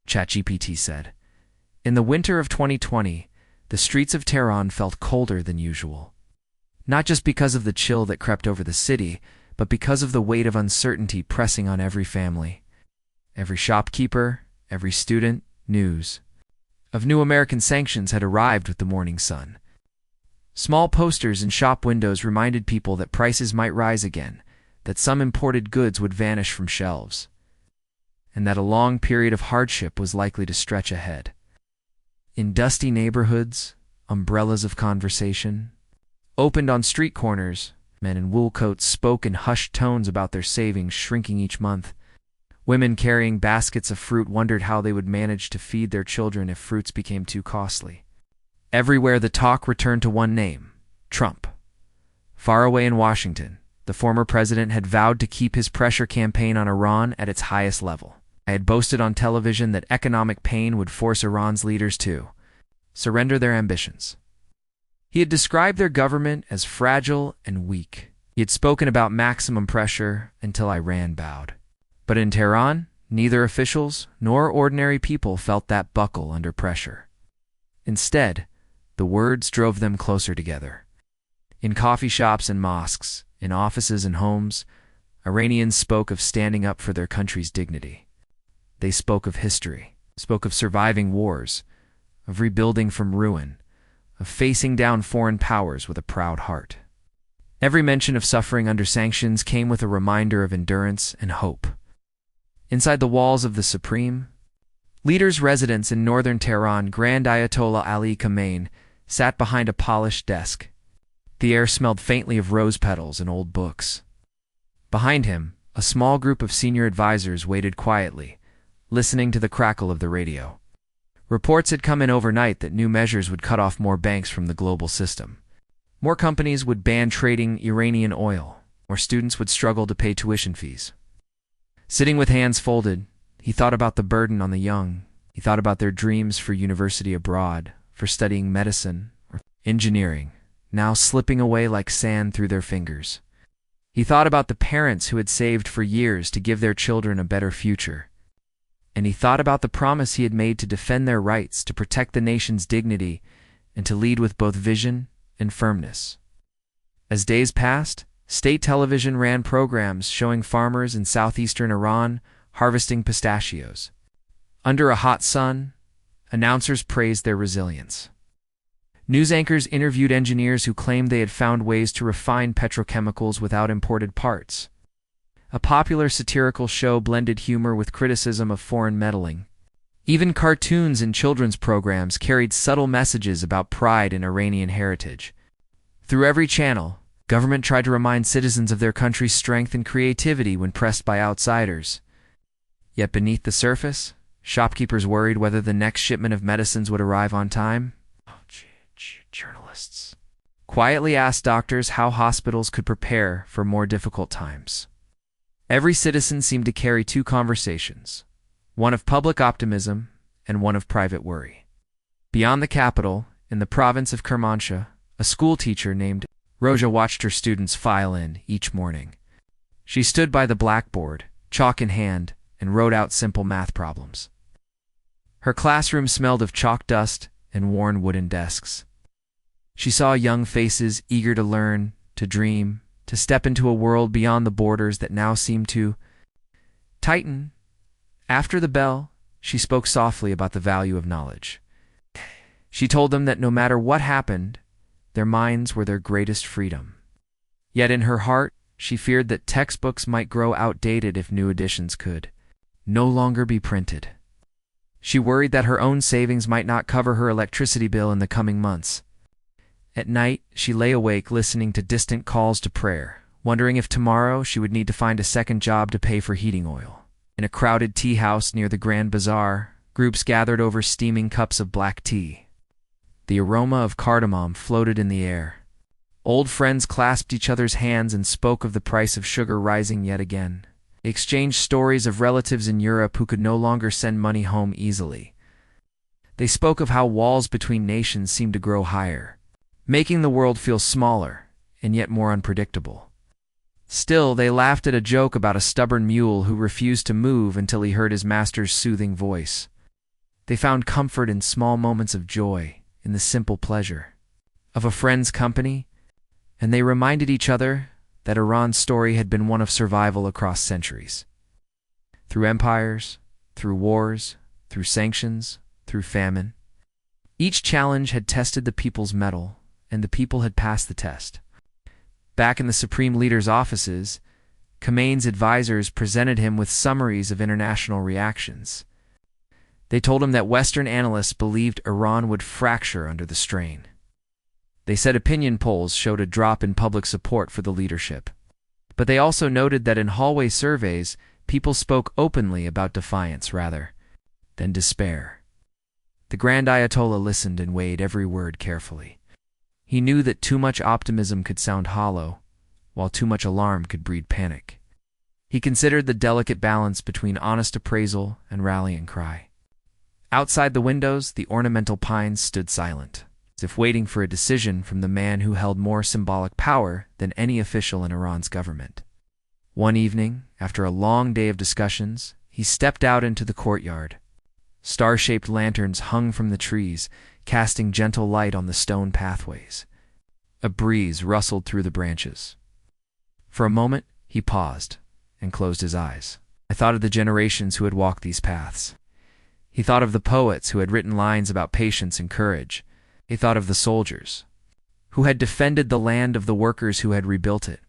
ChatGPT said. In the winter of 2020, the streets of Tehran felt colder than usual. Not just because of the chill that crept over the city, but because of the weight of uncertainty pressing on every family. Every shopkeeper, every student, news of new American sanctions had arrived with the morning sun. Small posters in shop windows reminded people that prices might rise again, that some imported goods would vanish from shelves, and that a long period of hardship was likely to stretch ahead. In dusty neighborhoods, umbrellas of conversation opened on street corners. Men in wool coats spoke in hushed tones about their savings shrinking each month. Women carrying baskets of fruit wondered how they would manage to feed their children if fruits became too costly. Everywhere the talk returned to one name: Trump. Far away in Washington, the former president had vowed to keep his pressure campaign on Iran at its highest level. I had boasted on television that economic pain would force Iran's leaders to surrender their ambitions. He had described their government as fragile and weak. He had spoken about maximum pressure until Iran bowed. But in Tehran, neither officials nor ordinary people felt that buckle under pressure. Instead, the words drove them closer together. In coffee shops and mosques, in offices and homes, Iranians spoke of standing up for their country's dignity. They spoke of history, spoke of surviving wars, of rebuilding from ruin, of facing down foreign powers with a proud heart. Every mention of suffering under sanctions came with a reminder of endurance and hope. Inside the walls of the Supreme Leader's residence in northern Tehran, Grand Ayatollah Ali Khamenei sat behind a polished desk. The air smelled faintly of rose petals and old books. Behind him, a small group of senior advisors waited quietly, listening to the crackle of the radio. Reports had come in overnight that new measures would cut off more banks from the global system. More companies would ban trading Iranian oil. More students would struggle to pay tuition fees. Sitting with hands folded, he thought about the burden on the young. He thought about their dreams for university abroad, for studying medicine or engineering, now slipping away like sand through their fingers. He thought about the parents who had saved for years to give their children a better future. And he thought about the promise he had made to defend their rights, to protect the nation's dignity, and to lead with both vision and firmness. As days passed, state television ran programs showing farmers in southeastern Iran harvesting pistachios. Under a hot sun, announcers praised their resilience. News anchors interviewed engineers who claimed they had found ways to refine petrochemicals without imported parts. A popular satirical show blended humor with criticism of foreign meddling. Even cartoons and children's programs carried subtle messages about pride in Iranian heritage. Through every channel, government tried to remind citizens of their country's strength and creativity when pressed by outsiders. Yet beneath the surface, shopkeepers worried whether the next shipment of medicines would arrive on time. Journalists quietly asked doctors how hospitals could prepare for more difficult times. Every citizen seemed to carry two conversations, one of public optimism and one of private worry. Beyond the capital, in the province of Kermanshah, a school teacher named Roja watched her students file in each morning. She stood by the blackboard, chalk in hand, and wrote out simple math problems. Her classroom smelled of chalk dust and worn wooden desks. She saw young faces eager to learn, to dream, to step into a world beyond the borders that now seemed to tighten. After the bell, she spoke softly about the value of knowledge. She told them that no matter what happened, their minds were their greatest freedom. Yet in her heart, she feared that textbooks might grow outdated if new editions could no longer be printed. She worried that her own savings might not cover her electricity bill in the coming months. At night, she lay awake listening to distant calls to prayer, wondering if tomorrow she would need to find a second job to pay for heating oil. In a crowded tea house near the Grand Bazaar, groups gathered over steaming cups of black tea. The aroma of cardamom floated in the air. Old friends clasped each other's hands and spoke of the price of sugar rising yet again. They exchanged stories of relatives in Europe who could no longer send money home easily. They spoke of how walls between nations seemed to grow higher, making the world feel smaller and yet more unpredictable. Still, they laughed at a joke about a stubborn mule who refused to move until he heard his master's soothing voice. They found comfort in small moments of joy, in the simple pleasure of a friend's company, and they reminded each other that Iran's story had been one of survival across centuries. Through empires, through wars, through sanctions, through famine. Each challenge had tested the people's mettle, and the people had passed the test. Back in the Supreme Leader's offices, Khomeiни's advisors presented him with summaries of international reactions. They told him that Western analysts believed Iran would fracture under the strain. They said opinion polls showed a drop in public support for the leadership. But they also noted that in hallway surveys, people spoke openly about defiance rather than despair. The Grand Ayatollah listened and weighed every word carefully. He knew that too much optimism could sound hollow, while too much alarm could breed panic. He considered the delicate balance between honest appraisal and rallying cry. Outside the windows, the ornamental pines stood silent, as if waiting for a decision from the man who held more symbolic power than any official in Iran's government. One evening, after a long day of discussions, he stepped out into the courtyard. Star-shaped lanterns hung from the trees, casting gentle light on the stone pathways. A breeze rustled through the branches. For a moment, he paused and closed his eyes. I thought of the generations who had walked these paths. He thought of the poets who had written lines about patience and courage. He thought of the soldiers who had defended the land of the workers who had rebuilt it.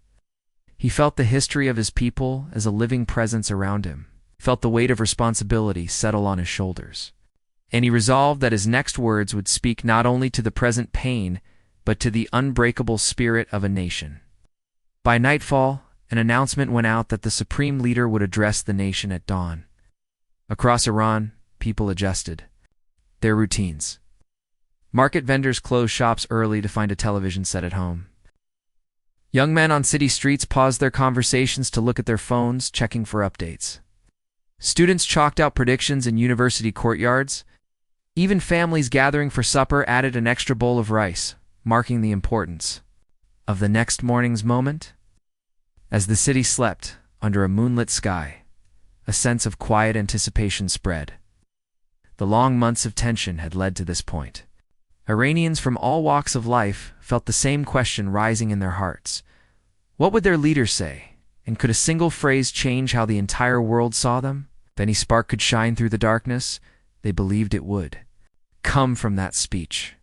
He felt the history of his people as a living presence around him. He felt the weight of responsibility settle on his shoulders. And he resolved that his next words would speak not only to the present pain, but to the unbreakable spirit of a nation. By nightfall, an announcement went out that the Supreme Leader would address the nation at dawn. Across Iran, people adjusted their routines. Market vendors closed shops early to find a television set at home. Young men on city streets paused their conversations to look at their phones, checking for updates. Students chalked out predictions in university courtyards. Even families gathering for supper added an extra bowl of rice, marking the importance of the next morning's moment. As the city slept under a moonlit sky, a sense of quiet anticipation spread. The long months of tension had led to this point. Iranians from all walks of life felt the same question rising in their hearts. What would their leaders say? And could a single phrase change how the entire world saw them? If any spark could shine through the darkness, they believed it would come from that speech.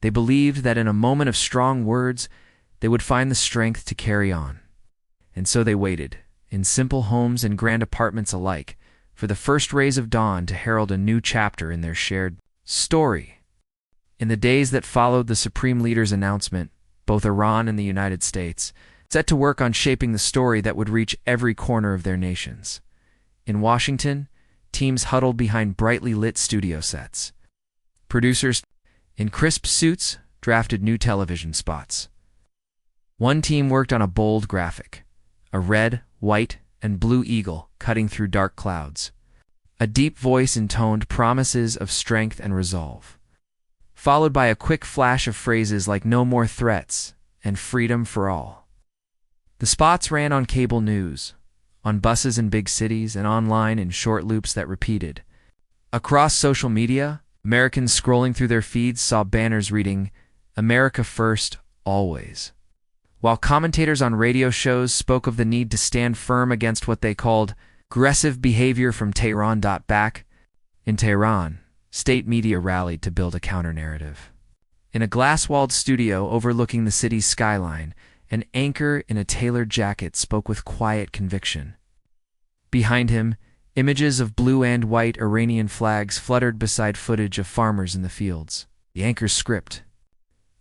They believed that in a moment of strong words, they would find the strength to carry on. And so they waited, in simple homes and grand apartments alike, for the first rays of dawn to herald a new chapter in their shared story. In the days that followed the Supreme Leader's announcement, both Iran and the United States set to work on shaping the story that would reach every corner of their nations. In Washington, teams huddled behind brightly lit studio sets. Producers, in crisp suits, drafted new television spots. One team worked on a bold graphic, a red, white, and blue eagle cutting through dark clouds. A deep voice intoned promises of strength and resolve, followed by a quick flash of phrases like "no more threats" and "freedom for all." The spots ran on cable news, on buses in big cities, and online in short loops that repeated. Across social media, Americans scrolling through their feeds saw banners reading, "America first, always," while commentators on radio shows spoke of the need to stand firm against what they called aggressive behavior from Tehran. Back in Tehran, state media rallied to build a counter-narrative. In a glass-walled studio overlooking the city's skyline, an anchor in a tailored jacket spoke with quiet conviction. Behind him, images of blue and white Iranian flags fluttered beside footage of farmers in the fields. The anchor's script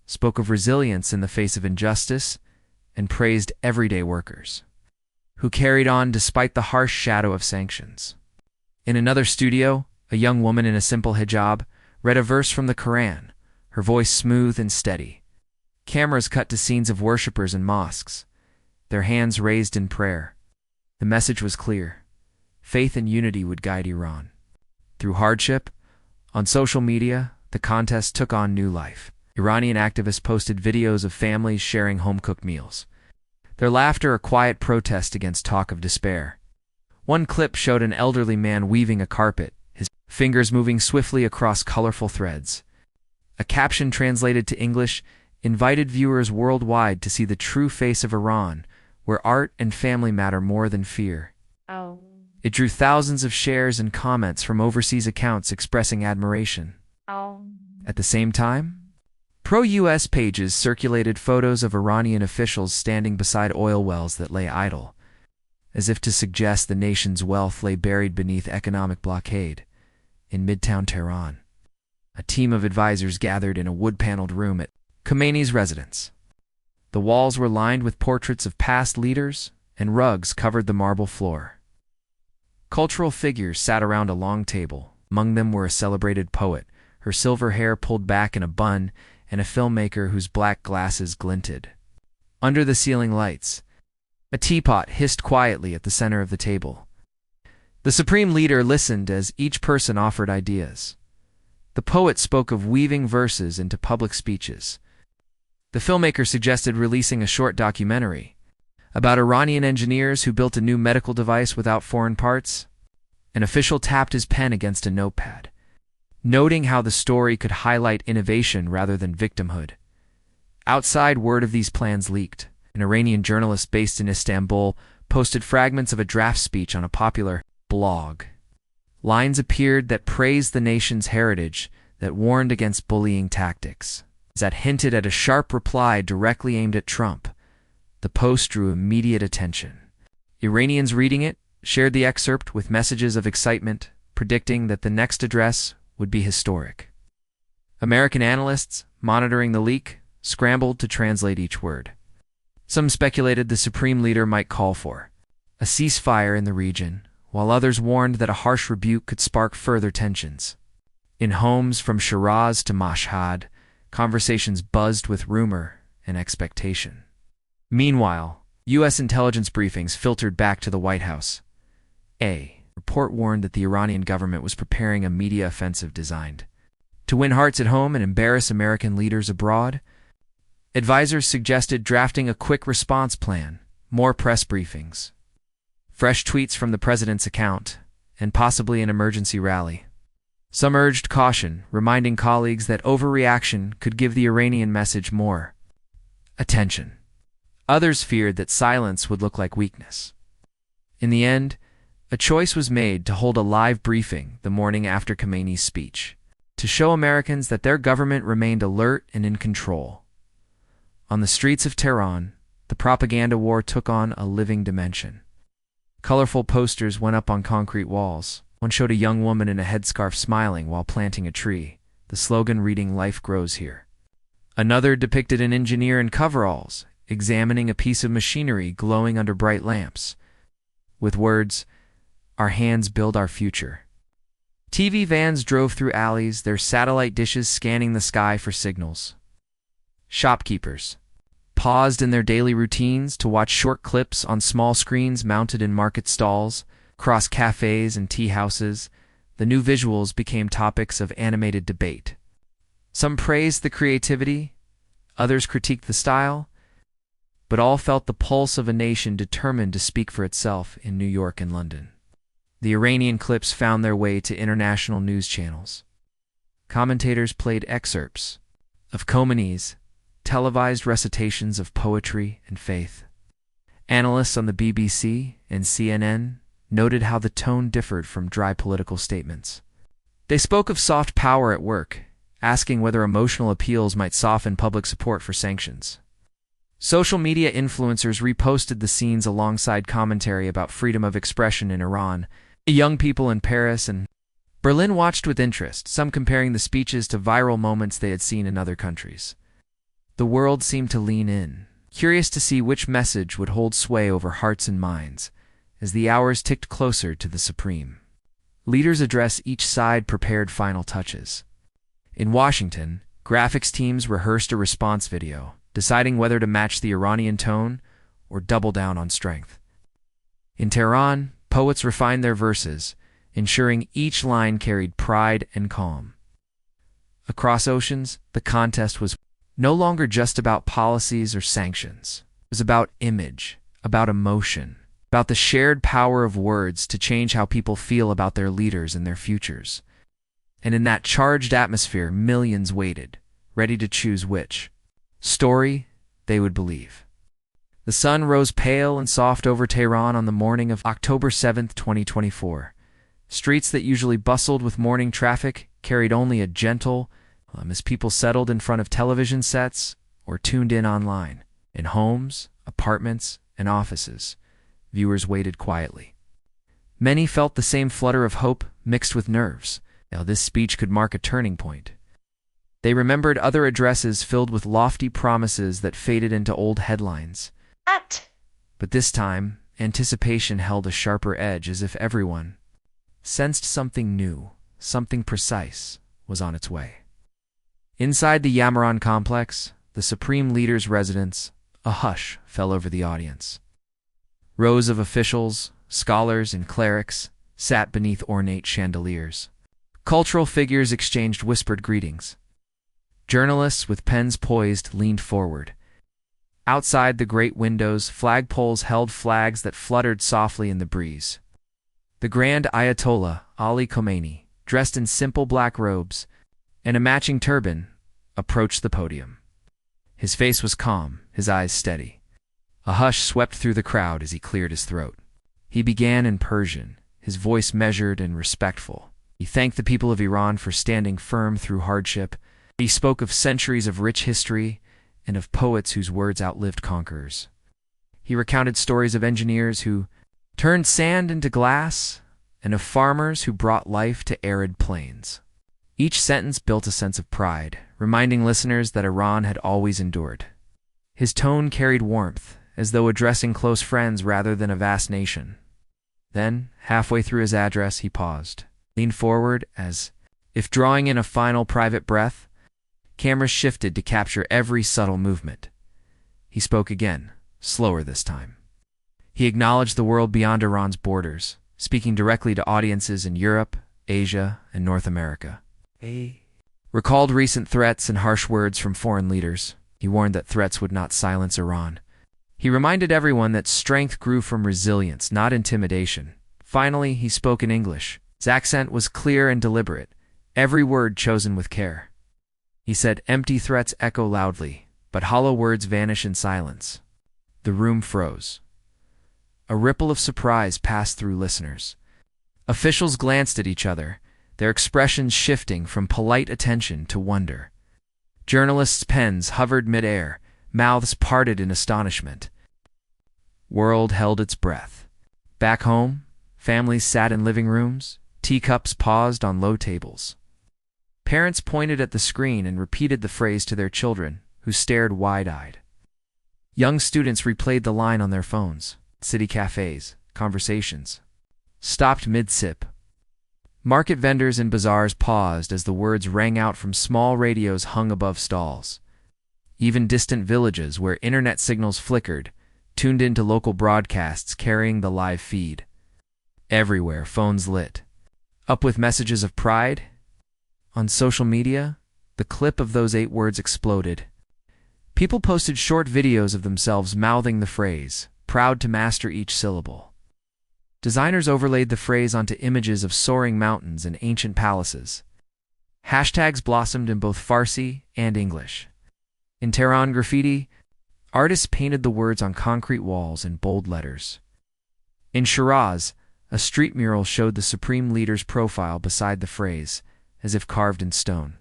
spoke of resilience in the face of injustice and praised everyday workers who carried on despite the harsh shadow of sanctions. In another studio, a young woman in a simple hijab read a verse from the Quran, her voice smooth and steady. Cameras cut to scenes of worshippers in mosques, their hands raised in prayer. The message was clear. Faith and unity would guide Iran. Through hardship, on social media, the contest took on new life. Iranian activists posted videos of families sharing home-cooked meals, their laughter a quiet protest against talk of despair. One clip showed an elderly man weaving a carpet, his fingers moving swiftly across colorful threads. A caption translated to English invited viewers worldwide to see the true face of Iran, where art and family matter more than fear. Oh. It drew thousands of shares and comments from overseas accounts expressing admiration. Oh. At the same time, pro-US pages circulated photos of Iranian officials standing beside oil wells that lay idle, as if to suggest the nation's wealth lay buried beneath economic blockade. In Midtown Tehran, a team of advisors gathered in a wood-paneled room at Khomeini's residence. The walls were lined with portraits of past leaders, and rugs covered the marble floor. Cultural figures sat around a long table. Among them were a celebrated poet, her silver hair pulled back in a bun, and a filmmaker whose black glasses glinted. Under the ceiling lights, a teapot hissed quietly at the center of the table. The supreme leader listened as each person offered ideas. The poet spoke of weaving verses into public speeches. The filmmaker suggested releasing a short documentary about Iranian engineers who built a new medical device without foreign parts. An official tapped his pen against a notepad, noting how the story could highlight innovation rather than victimhood. Outside, word of these plans leaked. An Iranian journalist based in Istanbul posted fragments of a draft speech on a popular blog. Lines appeared that praised the nation's heritage, that warned against bullying tactics, that hinted at a sharp reply directly aimed at Trump. The post drew immediate attention. Iranians reading it shared the excerpt with messages of excitement, predicting that the next address would be historic. American analysts, monitoring the leak, scrambled to translate each word. Some speculated the supreme leader might call for a ceasefire in the region, while others warned that a harsh rebuke could spark further tensions. In homes from Shiraz to Mashhad, conversations buzzed with rumor and expectation. Meanwhile, U.S. intelligence briefings filtered back to the White House. A report warned that the Iranian government was preparing a media offensive designed to win hearts at home and embarrass American leaders abroad. Advisors suggested drafting a quick response plan, more press briefings, fresh tweets from the president's account, and possibly an emergency rally. Some urged caution, reminding colleagues that overreaction could give the Iranian message more attention. Others feared that silence would look like weakness. In the end, a choice was made to hold a live briefing the morning after Khomeini's speech, to show Americans that their government remained alert and in control. On the streets of Tehran, the propaganda war took on a living dimension. Colorful posters went up on concrete walls. One showed a young woman in a headscarf smiling while planting a tree, the slogan reading "Life grows here." Another depicted an engineer in coveralls, examining a piece of machinery glowing under bright lamps, with words, "Our hands build our future." TV vans drove through alleys, their satellite dishes scanning the sky for signals. Shopkeepers paused in their daily routines to watch short clips on small screens mounted in market stalls. Across cafes and tea houses, the new visuals became topics of animated debate. Some praised the creativity, others critiqued the style, but all felt the pulse of a nation determined to speak for itself in New York and London. The Iranian clips found their way to international news channels. Commentators played excerpts of Khomeini's televised recitations of poetry and faith. Analysts on the BBC and CNN noted how the tone differed from dry political statements. They spoke of soft power at work, asking whether emotional appeals might soften public support for sanctions. Social media influencers reposted the scenes alongside commentary about freedom of expression in Iran. Young people in Paris and Berlin watched with interest, some comparing the speeches to viral moments they had seen in other countries. The world seemed to lean in, curious to see which message would hold sway over hearts and minds, as the hours ticked closer to the supreme leader's address. Each side prepared final touches. In Washington, graphics teams rehearsed a response video, deciding whether to match the Iranian tone or double down on strength. In Tehran, poets refined their verses, ensuring each line carried pride and calm. Across oceans, the contest was no longer just about policies or sanctions. It was about image, about emotion, about the shared power of words to change how people feel about their leaders and their futures. And in that charged atmosphere, millions waited, ready to choose which story they would believe. The sun rose pale and soft over Tehran on the morning of October 7th, 2024. Streets that usually bustled with morning traffic carried only a gentle as people settled in front of television sets or tuned in online. In homes, apartments, and offices, viewers waited quietly. Many felt the same flutter of hope mixed with nerves. Now, this speech could mark a turning point. They remembered other addresses filled with lofty promises that faded into old headlines. But this time, anticipation held a sharper edge, as if everyone sensed something new, something precise, was on its way. Inside the Yamaran complex, the Supreme Leader's residence, a hush fell over the audience. Rows of officials, scholars, and clerics sat beneath ornate chandeliers. Cultural figures exchanged whispered greetings. Journalists with pens poised leaned forward. Outside the great windows, flagpoles held flags that fluttered softly in the breeze. The Grand Ayatollah, Ali Khomeini, dressed in simple black robes and a matching turban, approached the podium. His face was calm, his eyes steady. A hush swept through the crowd as he cleared his throat. He began in Persian, his voice measured and respectful. He thanked the people of Iran for standing firm through hardship. He spoke of centuries of rich history and of poets whose words outlived conquerors. He recounted stories of engineers who turned sand into glass and of farmers who brought life to arid plains. Each sentence built a sense of pride, reminding listeners that Iran had always endured. His tone carried warmth, as though addressing close friends rather than a vast nation. Then, halfway through his address, he paused, leaned forward as if drawing in a final private breath. Cameras shifted to capture every subtle movement. He spoke again, slower this time. He acknowledged the world beyond Iran's borders, speaking directly to audiences in Europe, Asia, and North America. He recalled recent threats and harsh words from foreign leaders. He warned that threats would not silence Iran. He reminded everyone that strength grew from resilience, not intimidation. Finally, he spoke in English. His accent was clear and deliberate, every word chosen with care. He said, "Empty threats echo loudly, but hollow words vanish in silence." The room froze. A ripple of surprise passed through listeners. Officials glanced at each other, their expressions shifting from polite attention to wonder. Journalists' pens hovered mid-air, mouths parted in astonishment. World held its breath. Back home, families sat in living rooms, teacups paused on low tables. Parents pointed at the screen and repeated the phrase to their children, who stared wide-eyed. Young students replayed the line on their phones. City cafes, conversations stopped mid-sip. Market vendors in bazaars paused as the words rang out from small radios hung above stalls. Even distant villages where internet signals flickered tuned into local broadcasts carrying the live feed. Everywhere, phones lit up with messages of pride. On social media, the clip of those 8 words exploded. People posted short videos of themselves mouthing the phrase, proud to master each syllable. Designers overlaid the phrase onto images of soaring mountains and ancient palaces. Hashtags blossomed in both Farsi and English. In Tehran graffiti, artists painted the words on concrete walls in bold letters. In Shiraz, a street mural showed the Supreme Leader's profile beside the phrase, as if carved in stone.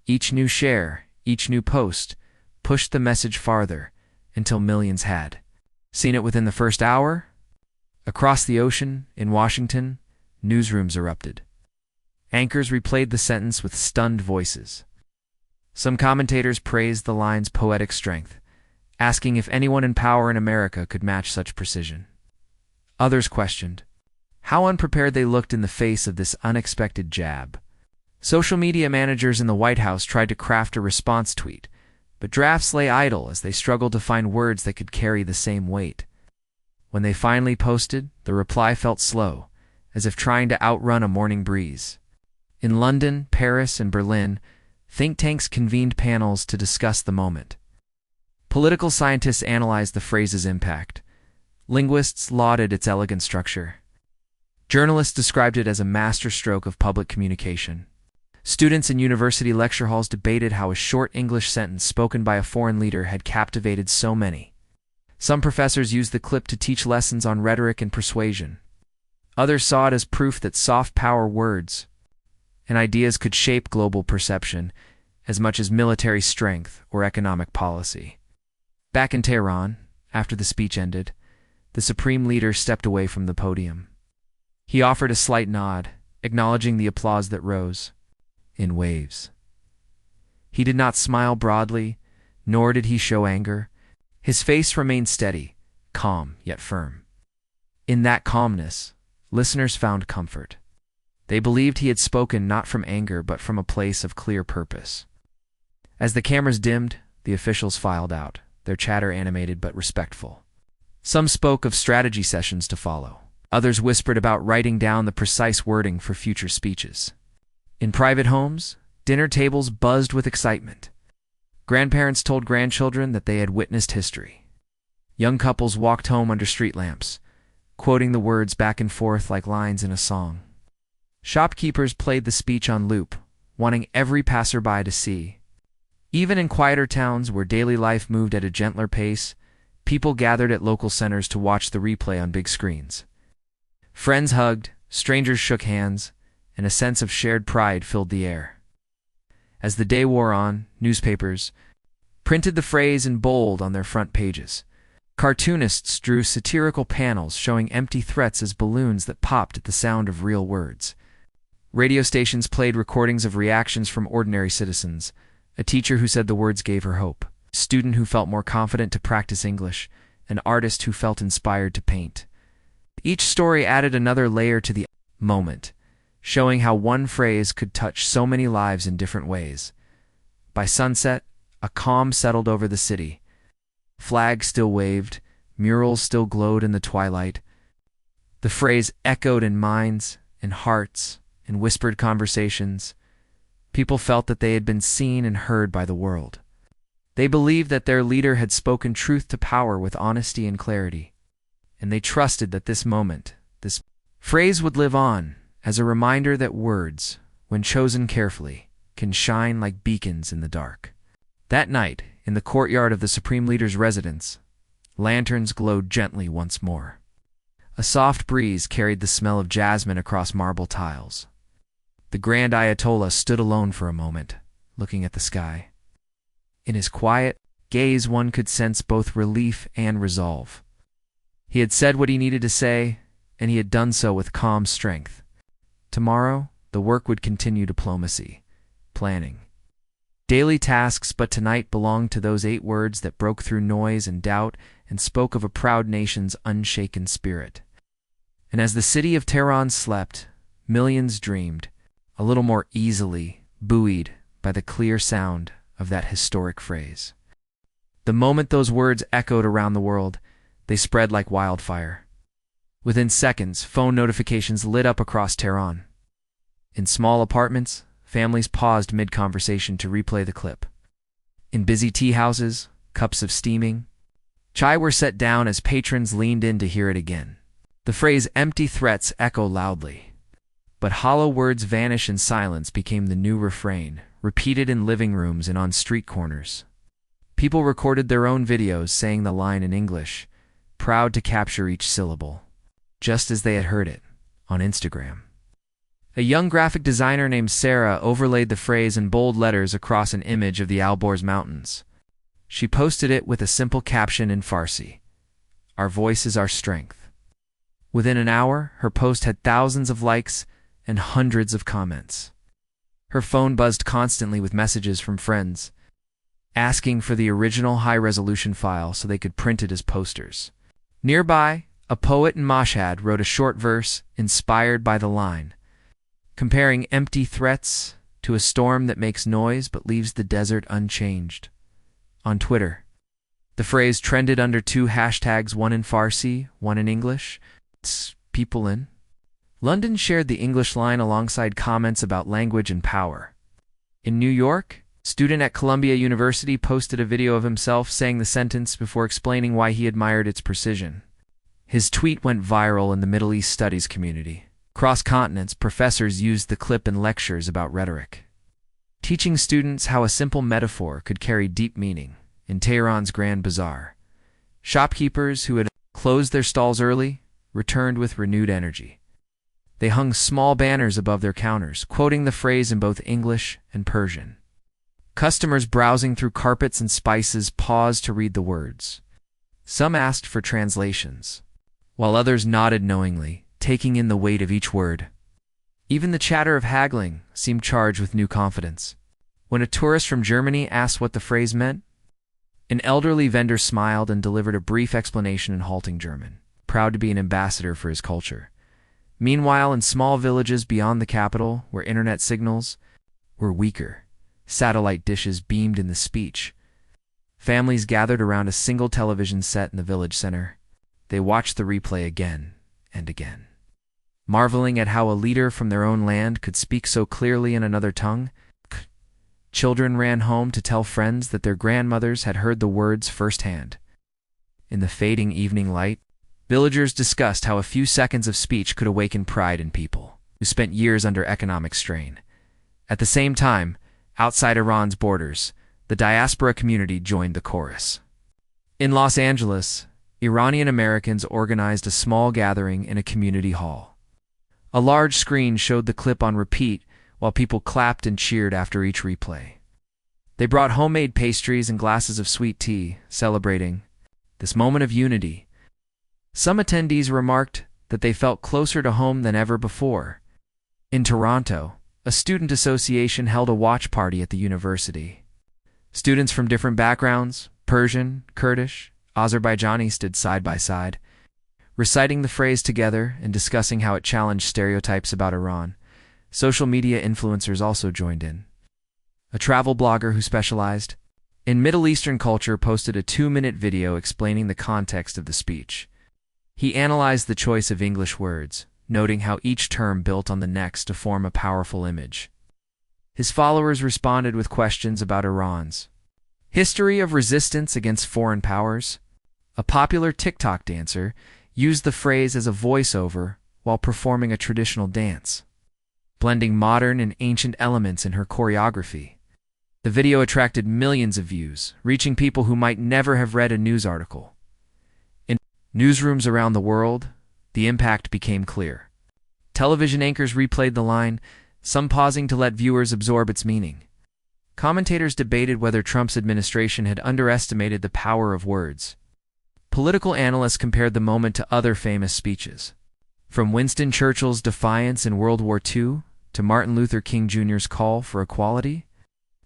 Each new share, each new post, pushed the message farther, until millions had seen it within the first hour. Across the ocean, in Washington, newsrooms erupted. Anchors replayed the sentence with stunned voices. Some commentators praised the line's poetic strength, asking if anyone in power in America could match such precision. Others questioned how unprepared they looked in the face of this unexpected jab. Social media managers in the White House tried to craft a response tweet, but drafts lay idle as they struggled to find words that could carry the same weight. When they finally posted, the reply felt slow, as if trying to outrun a morning breeze. In London, Paris, and Berlin, think tanks convened panels to discuss the moment. Political scientists analyzed the phrase's impact. Linguists lauded its elegant structure. Journalists described it as a masterstroke of public communication. Students in university lecture halls debated how a short English sentence spoken by a foreign leader had captivated so many. Some professors used the clip to teach lessons on rhetoric and persuasion. Others saw it as proof that soft power words and ideas could shape global perception as much as military strength or economic policy. Back in Tehran, after the speech ended, the supreme leader stepped away from the podium. He offered a slight nod, acknowledging the applause that rose in waves. He did not smile broadly, nor did he show anger. His face remained steady, calm yet firm. In that calmness, listeners found comfort. They believed he had spoken not from anger but from a place of clear purpose. As the cameras dimmed, the officials filed out, their chatter animated but respectful. Some spoke of strategy sessions to follow. Others whispered about writing down the precise wording for future speeches. In private homes, dinner tables buzzed with excitement. Grandparents told grandchildren that they had witnessed history. Young couples walked home under street lamps, quoting the words back and forth like lines in a song. Shopkeepers played the speech on loop, wanting every passerby to see. Even in quieter towns where daily life moved at a gentler pace, people gathered at local centers to watch the replay on big screens. Friends hugged, strangers shook hands, and a sense of shared pride filled the air. As the day wore on, newspapers printed the phrase in bold on their front pages. Cartoonists drew satirical panels showing empty threats as balloons that popped at the sound of real words. Radio stations played recordings of reactions from ordinary citizens, a teacher who said the words gave her hope, a student who felt more confident to practice English, an artist who felt inspired to paint. Each story added another layer to the moment, showing how one phrase could touch so many lives in different ways. By sunset, a calm settled over the city. Flags still waved, murals still glowed in the twilight. The phrase echoed in minds, in hearts, in whispered conversations. People felt that they had been seen and heard by the world. They believed that their leader had spoken truth to power with honesty and clarity. And they trusted that this moment, this phrase would live on as a reminder that words, when chosen carefully, can shine like beacons in the dark. That night, in the courtyard of the Supreme Leader's residence, lanterns glowed gently once more. A soft breeze carried the smell of jasmine across marble tiles. The Grand Ayatollah stood alone for a moment, looking at the sky. In his quiet gaze, one could sense both relief and resolve. He had said what he needed to say, and he had done so with calm strength. Tomorrow, the work would continue: diplomacy, planning, daily tasks, but tonight belonged to those 8 words that broke through noise and doubt and spoke of a proud nation's unshaken spirit. And as the city of Tehran slept, millions dreamed, a little more easily, buoyed by the clear sound of that historic phrase. The moment those words echoed around the world, they spread like wildfire. Within seconds, phone notifications lit up across Tehran. In small apartments, families paused mid-conversation to replay the clip. In busy tea houses, cups of steaming chai were set down as patrons leaned in to hear it again. The phrase "empty threats" echo loudly, but hollow words vanish in silence became the new refrain, repeated in living rooms and on street corners. People recorded their own videos saying the line in English, proud to capture each syllable, just as they had heard it, on Instagram. A young graphic designer named Sarah overlaid the phrase in bold letters across an image of the Alborz Mountains. She posted it with a simple caption in Farsi: "Our voice is our strength." Within an hour, her post had thousands of likes and hundreds of comments. Her phone buzzed constantly with messages from friends, asking for the original high-resolution file so they could print it as posters. Nearby, a poet in Mashhad wrote a short verse inspired by the line, comparing empty threats to a storm that makes noise but leaves the desert unchanged. On Twitter, the phrase trended under 2 hashtags, one in Farsi, one in English. It's people in. London shared the English line alongside comments about language and power. In New York, a student at Columbia University posted a video of himself saying the sentence before explaining why he admired its precision. His tweet went viral in the Middle East studies community. Across continents, professors used the clip in lectures about rhetoric, teaching students how a simple metaphor could carry deep meaning. In Tehran's Grand Bazaar, shopkeepers who had closed their stalls early returned with renewed energy. They hung small banners above their counters, quoting the phrase in both English and Persian. Customers browsing through carpets and spices paused to read the words. Some asked for translations, while others nodded knowingly, taking in the weight of each word. Even the chatter of haggling seemed charged with new confidence. When a tourist from Germany asked what the phrase meant, an elderly vendor smiled and delivered a brief explanation in halting German, proud to be an ambassador for his culture. Meanwhile, in small villages beyond the capital, where internet signals were weaker, satellite dishes beamed in the speech. Families gathered around a single television set in the village center. They watched the replay again and again, marveling at how a leader from their own land could speak so clearly in another tongue. Children ran home to tell friends that their grandmothers had heard the words firsthand. In the fading evening light, villagers discussed how a few seconds of speech could awaken pride in people who spent years under economic strain. At the same time, outside Iran's borders, the diaspora community joined the chorus. In Los Angeles, Iranian Americans organized a small gathering in a community hall. A large screen showed the clip on repeat while people clapped and cheered after each replay. They brought homemade pastries and glasses of sweet tea, celebrating this moment of unity. Some attendees remarked that they felt closer to home than ever before. In Toronto, a student association held a watch party at the university. Students from different backgrounds, Persian, Kurdish, Azerbaijani, stood side by side, reciting the phrase together and discussing how it challenged stereotypes about Iran. Social media influencers also joined in. A travel blogger who specialized in Middle Eastern culture posted a 2-minute video explaining the context of the speech. He analyzed the choice of English words, noting how each term built on the next to form a powerful image. His followers responded with questions about Iran's history of resistance against foreign powers. A popular TikTok dancer used the phrase as a voiceover while performing a traditional dance, blending modern and ancient elements in her choreography. The video attracted millions of views, reaching people who might never have read a news article. In newsrooms around the world, the impact became clear. Television anchors replayed the line, some pausing to let viewers absorb its meaning. Commentators debated whether Trump's administration had underestimated the power of words. Political analysts compared the moment to other famous speeches, from Winston Churchill's defiance in World War II to Martin Luther King Jr.'s call for equality.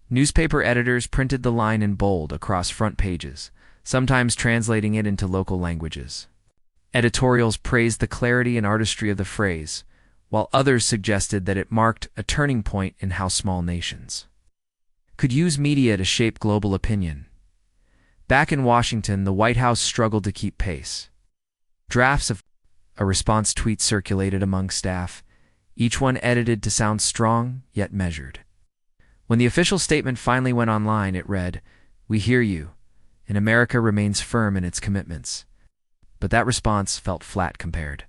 Newspaper editors printed the line in bold across front pages, sometimes translating it into local languages. Editorials praised the clarity and artistry of the phrase, while others suggested that it marked a turning point in how small nations could use media to shape global opinion. Back in Washington, the White House struggled to keep pace. Drafts of a response tweet circulated among staff, each one edited to sound strong yet measured. When the official statement finally went online, it read, "We hear you, and America remains firm in its commitments." But that response felt flat compared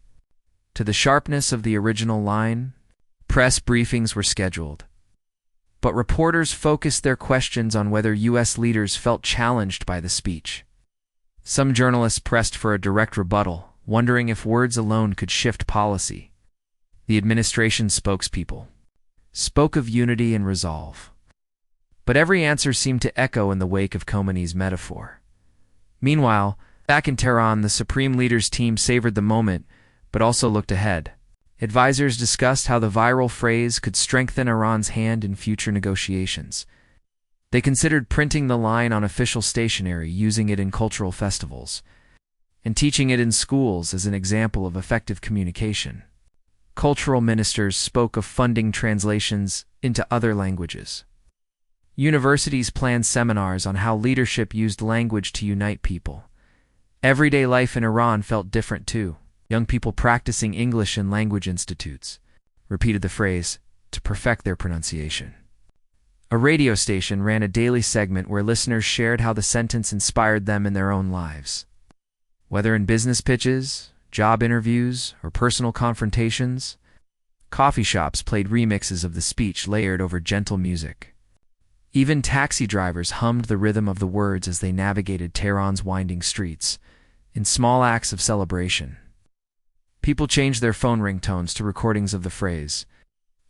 to the sharpness of the original line. Press briefings were scheduled, but reporters focused their questions on whether U.S. leaders felt challenged by the speech. Some journalists pressed for a direct rebuttal, wondering if words alone could shift policy. The administration spokespeople spoke of unity and resolve, but every answer seemed to echo in the wake of Khomeini's metaphor. Meanwhile, back in Tehran, the Supreme Leader's team savored the moment, but also looked ahead. Advisors discussed how the viral phrase could strengthen Iran's hand in future negotiations. They considered printing the line on official stationery, using it in cultural festivals, and teaching it in schools as an example of effective communication. Cultural ministers spoke of funding translations into other languages. Universities planned seminars on how leadership used language to unite people. Everyday life in Iran felt different too. Young people practicing English in language institutes repeated the phrase to perfect their pronunciation. A radio station ran a daily segment where listeners shared how the sentence inspired them in their own lives. Whether in business pitches, job interviews, or personal confrontations. Coffee shops played remixes of the speech layered over gentle music. Even taxi drivers hummed the rhythm of the words as they navigated Tehran's winding streets, in small acts of celebration. People changed their phone ringtones to recordings of the phrase.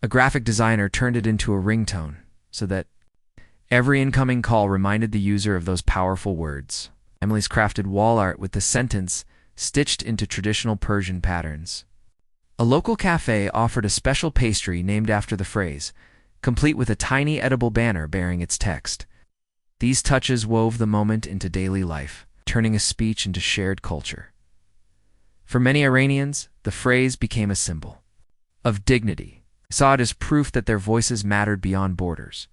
A graphic designer turned it into a ringtone, so that every incoming call reminded the user of those powerful words. Families crafted wall art with the sentence stitched into traditional Persian patterns. A local cafe offered a special pastry named after the phrase, complete with a tiny edible banner bearing its text. These touches wove the moment into daily life, turning a speech into shared culture. For many Iranians, the phrase became a symbol of dignity. They saw it as proof that their voices mattered beyond borders.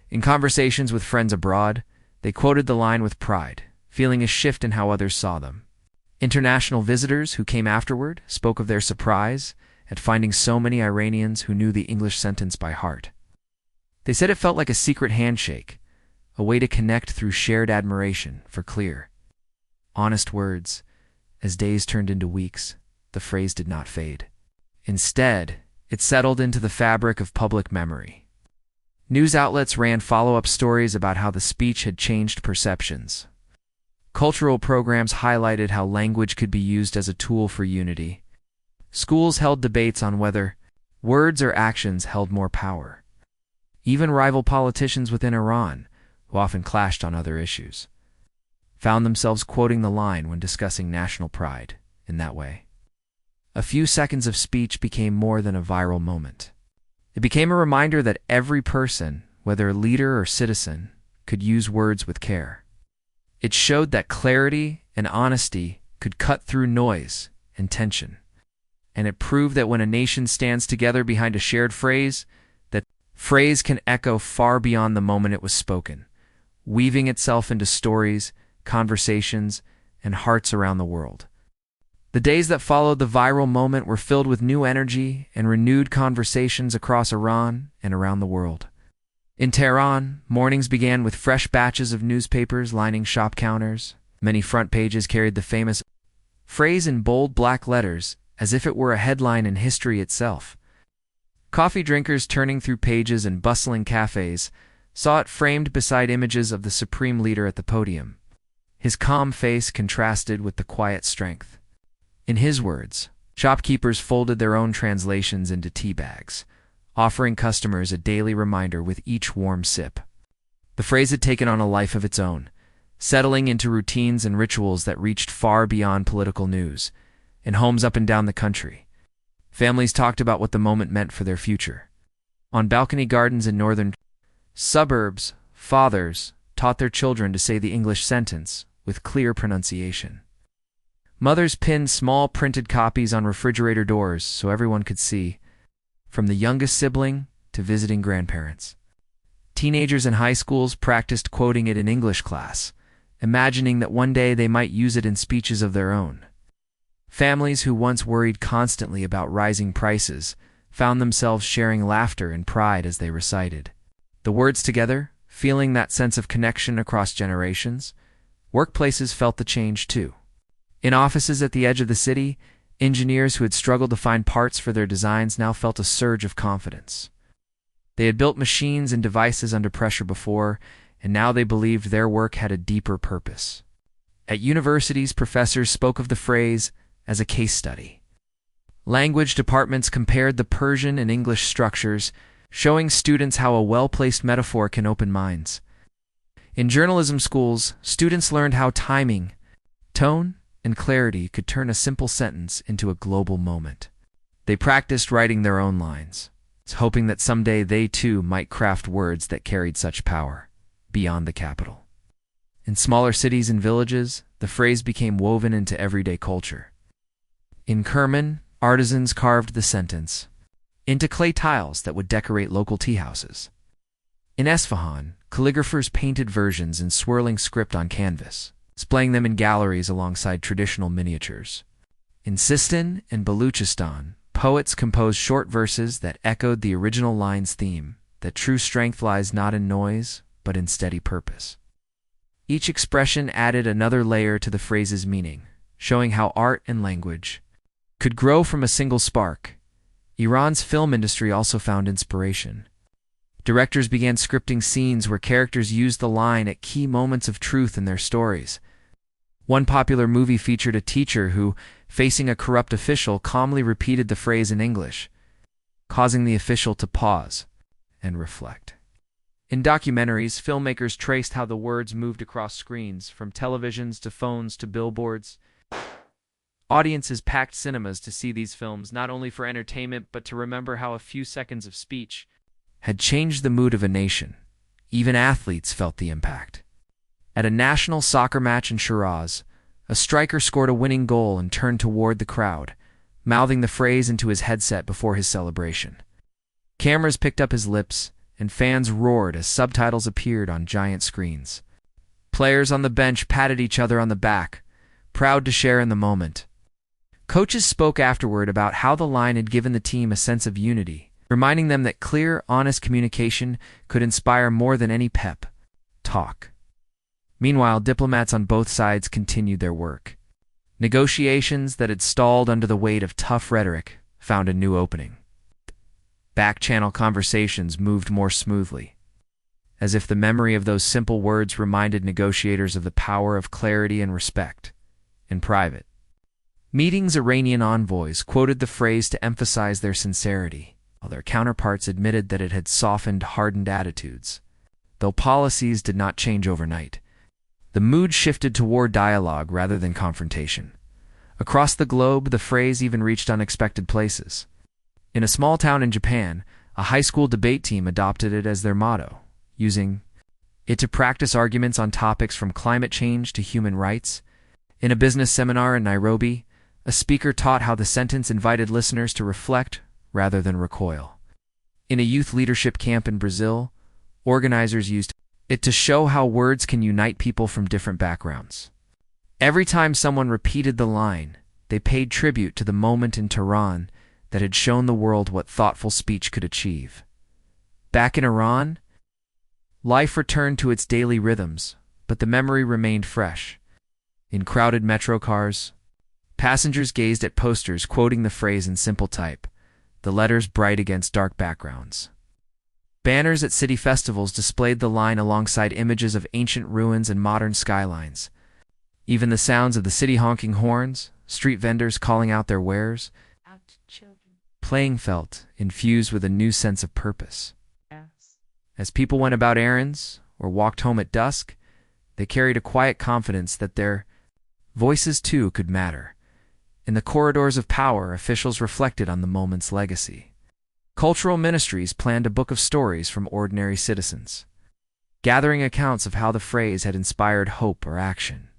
In conversations with friends abroad, they quoted the line with pride, feeling a shift in how others saw them. International visitors who came afterward spoke of their surprise at finding so many Iranians who knew the English sentence by heart. They said it felt like a secret handshake, a way to connect through shared admiration for clear, honest words. As days turned into weeks, the phrase did not fade. Instead, it settled into the fabric of public memory. News outlets ran follow-up stories about how the speech had changed perceptions. Cultural programs highlighted how language could be used as a tool for unity. Schools held debates on whether words or actions held more power. Even rival politicians within Iran, who often clashed on other issues, found themselves quoting the line when discussing national pride in that way. A few seconds of speech became more than a viral moment. It became a reminder that every person, whether a leader or citizen, could use words with care. It showed that clarity and honesty could cut through noise and tension. And it proved that when a nation stands together behind a shared phrase, that phrase can echo far beyond the moment it was spoken, weaving itself into stories, conversations, and hearts around the world. The days that followed the viral moment were filled with new energy and renewed conversations across Iran and around the world. In Tehran, mornings began with fresh batches of newspapers lining shop counters. Many front pages carried the famous phrase in bold black letters, as if it were a headline in history itself. Coffee drinkers turning through pages in bustling cafes saw it framed beside images of the supreme leader at the podium. His calm face contrasted with the quiet strength. In his words, shopkeepers folded their own translations into tea bags, offering customers a daily reminder with each warm sip. The phrase had taken on a life of its own, settling into routines and rituals that reached far beyond political news. In homes up and down the country, families talked about what the moment meant for their future. On balcony gardens in northern suburbs, fathers taught their children to say the English sentence with clear pronunciation. Mothers pinned small printed copies on refrigerator doors so everyone could see, from the youngest sibling to visiting grandparents. Teenagers in high schools practiced quoting it in English class, imagining that one day they might use it in speeches of their own. Families who once worried constantly about rising prices found themselves sharing laughter and pride as they recited the words together, feeling that sense of connection across generations. Workplaces felt the change too. In offices at the edge of the city, engineers who had struggled to find parts for their designs now felt a surge of confidence. They had built machines and devices under pressure before, and now they believed their work had a deeper purpose. At universities, professors spoke of the phrase as a case study. Language departments compared the Persian and English structures, showing students how a well-placed metaphor can open minds. In journalism schools, students learned how timing, tone, and clarity could turn a simple sentence into a global moment. They practiced writing their own lines, hoping that someday they too might craft words that carried such power beyond the capital. In smaller cities and villages, the phrase became woven into everyday culture. In Kerman, artisans carved the sentence into clay tiles that would decorate local tea houses. In Esfahan, calligraphers painted versions in swirling script on canvas, displaying them in galleries alongside traditional miniatures. In Sistan and Baluchistan, poets composed short verses that echoed the original line's theme, that true strength lies not in noise, but in steady purpose. Each expression added another layer to the phrase's meaning, showing how art and language could grow from a single spark. Iran's film industry also found inspiration. Directors began scripting scenes where characters used the line at key moments of truth in their stories. One popular movie featured a teacher who, facing a corrupt official, calmly repeated the phrase in English, causing the official to pause and reflect. In documentaries, filmmakers traced how the words moved across screens, from televisions to phones to billboards. Audiences packed cinemas to see these films, not only for entertainment but to remember how a few seconds of speech had changed the mood of a nation. Even athletes felt the impact. At a national soccer match in Shiraz, a striker scored a winning goal and turned toward the crowd, mouthing the phrase into his headset before his celebration. Cameras picked up his lips, and fans roared as subtitles appeared on giant screens. Players on the bench patted each other on the back, proud to share in the moment. Coaches spoke afterward about how the line had given the team a sense of unity, reminding them that clear, honest communication could inspire more than any pep talk. Meanwhile, diplomats on both sides continued their work. Negotiations that had stalled under the weight of tough rhetoric found a new opening. Back-channel conversations moved more smoothly, as if the memory of those simple words reminded negotiators of the power of clarity and respect. In private meetings, Iranian envoys quoted the phrase to emphasize their sincerity, while their counterparts admitted that it had softened hardened attitudes. Though policies did not change overnight, the mood shifted toward dialogue rather than confrontation. Across the globe, the phrase even reached unexpected places. In a small town in Japan, a high school debate team adopted it as their motto, using it to practice arguments on topics from climate change to human rights. In a business seminar in Nairobi, a speaker taught how the sentence invited listeners to reflect rather than recoil. In a youth leadership camp in Brazil, organizers used it to show how words can unite people from different backgrounds. Every time someone repeated the line, they paid tribute to the moment in Tehran that had shown the world what thoughtful speech could achieve. Back in Iran, life returned to its daily rhythms, but the memory remained fresh. In crowded metro cars, passengers gazed at posters quoting the phrase in simple type, the letters bright against dark backgrounds. Banners at city festivals displayed the line alongside images of ancient ruins and modern skylines. Even the sounds of the city honking horns, street vendors calling out their wares, playing felt infused with a new sense of purpose. As people went about errands or walked home at dusk, they carried a quiet confidence that their voices too could matter. In the corridors of power, officials reflected on the moment's legacy. Cultural ministries planned a book of stories from ordinary citizens, gathering accounts of how the phrase had inspired hope or action.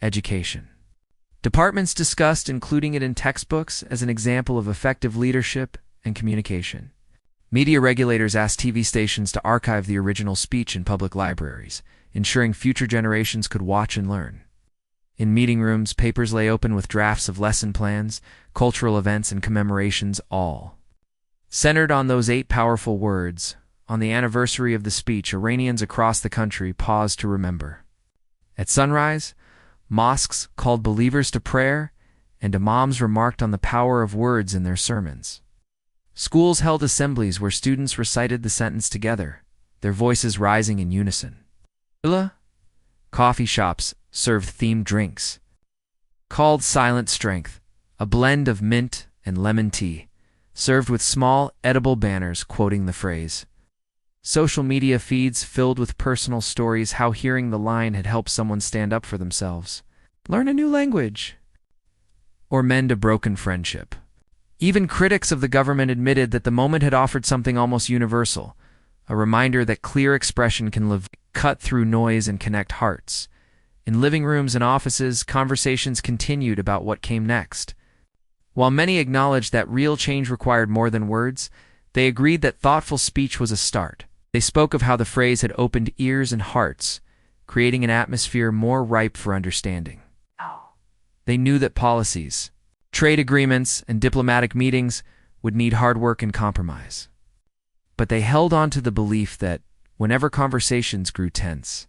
Education. Departments discussed including it in textbooks as an example of effective leadership and communication. Media regulators asked TV stations to archive the original speech in public libraries, ensuring future generations could watch and learn. In meeting rooms, papers lay open with drafts of lesson plans, cultural events, and commemorations, all centered on those 8 powerful words. On the anniversary of the speech, Iranians across the country paused to remember. At sunrise, mosques called believers to prayer, and imams remarked on the power of words in their sermons. Schools held assemblies where students recited the sentence together, their voices rising in unison. Coffee shops served themed drinks, called Silent Strength, a blend of mint and lemon tea, served with small, edible banners quoting the phrase. Social media feeds filled with personal stories, how hearing the line had helped someone stand up for themselves, learn a new language, or mend a broken friendship. Even critics of the government admitted that the moment had offered something almost universal, a reminder that clear expression can cut through noise and connect hearts. In living rooms and offices, conversations continued about what came next. While many acknowledged that real change required more than words, they agreed that thoughtful speech was a start. They spoke of how the phrase had opened ears and hearts, creating an atmosphere more ripe for understanding. They knew that policies, trade agreements, and diplomatic meetings would need hard work and compromise. But they held on to the belief that, whenever conversations grew tense,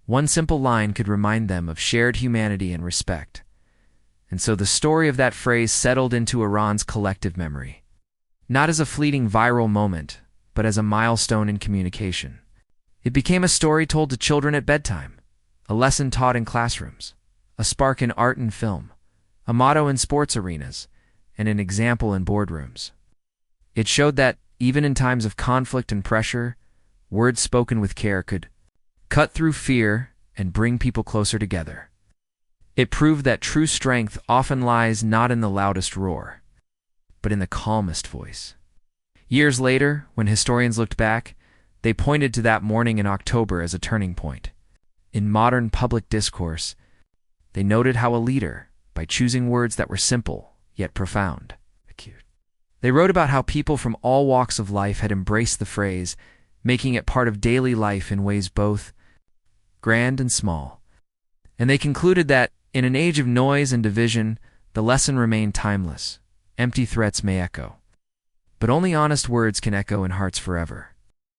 one simple line could remind them of shared humanity and respect. And so the story of that phrase settled into Iran's collective memory, not as a fleeting viral moment, but as a milestone in communication. It became a story told to children at bedtime, a lesson taught in classrooms, a spark in art and film, a motto in sports arenas, and an example in boardrooms. It showed that, even in times of conflict and pressure, words spoken with care could cut through fear and bring people closer together. It proved that true strength often lies not in the loudest roar, but in the calmest voice. Years later, when historians looked back, they pointed to that morning in October as a turning point. In modern public discourse, they noted how a leader, by choosing words that were simple yet profound, they wrote about how people from all walks of life had embraced the phrase, making it part of daily life in ways both grand and small. And they concluded that, in an age of noise and division, the lesson remained timeless. Empty threats may echo, but only honest words can echo in hearts forever.